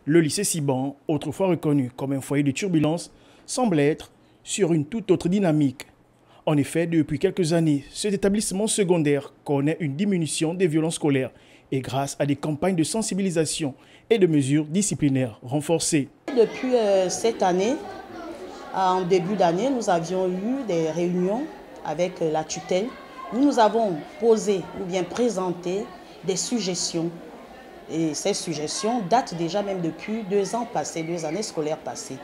Le lycée Siban, autrefois reconnu comme un foyer de turbulence, semble être sur une toute autre dynamique. En effet, depuis quelques années, cet établissement secondaire connaît une diminution des violences scolaires et grâce à des campagnes de sensibilisation et de mesures disciplinaires renforcées. Depuis cette année, en début d'année, nous avions eu des réunions avec la tutelle où nous avons posé ou bien présenté des suggestions. Et ces suggestions datent déjà même depuis 2 ans passés, 2 années scolaires passées.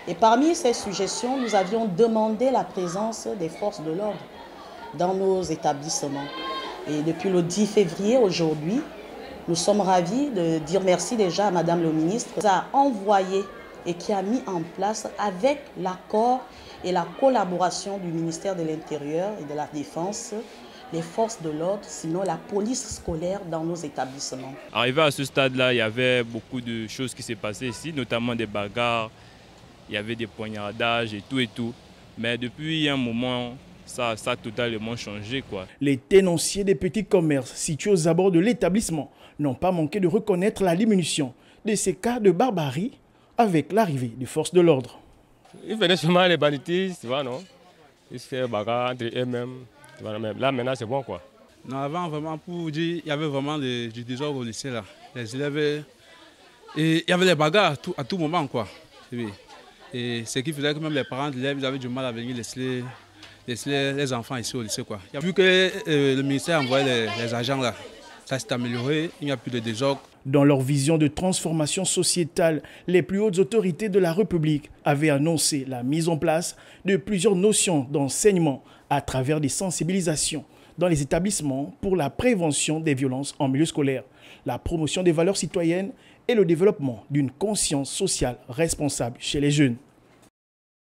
Et parmi ces suggestions, nous avions demandé la présence des forces de l'ordre dans nos établissements. Et depuis le 10 février, aujourd'hui, nous sommes ravis de dire merci déjà à Madame le ministre qui a envoyé et qui a mis en place avec l'accord et la collaboration du ministère de l'Intérieur et de la Défense les forces de l'ordre, sinon la police scolaire dans nos établissements. Arrivé à ce stade-là, il y avait beaucoup de choses qui s'est passées ici, notamment des bagarres, il y avait des poignardages et tout. Mais depuis un moment, ça a totalement changé, quoi. Les tenanciers des petits commerces situés aux abords de l'établissement n'ont pas manqué de reconnaître la diminution de ces cas de barbarie avec l'arrivée des forces de l'ordre. Ils venaient seulement les banditistes, tu vois, non? Ils se faisaient bagarre entre eux-mêmes. Là, maintenant, c'est bon, quoi. Non, avant, vraiment, pour vous dire, il y avait vraiment du désordre au lycée, là. Les élèves, et il y avait les bagarres à tout moment, quoi. Et ce qui faisait que même les parents d'élèves, ils avaient du mal à venir laisser les enfants ici au lycée, quoi. Vu que le ministère envoyait les agents, là, ça s'est amélioré, il n'y a plus de désordre. Dans leur vision de transformation sociétale, les plus hautes autorités de la République avaient annoncé la mise en place de plusieurs notions d'enseignement à travers des sensibilisations dans les établissements pour la prévention des violences en milieu scolaire, la promotion des valeurs citoyennes et le développement d'une conscience sociale responsable chez les jeunes.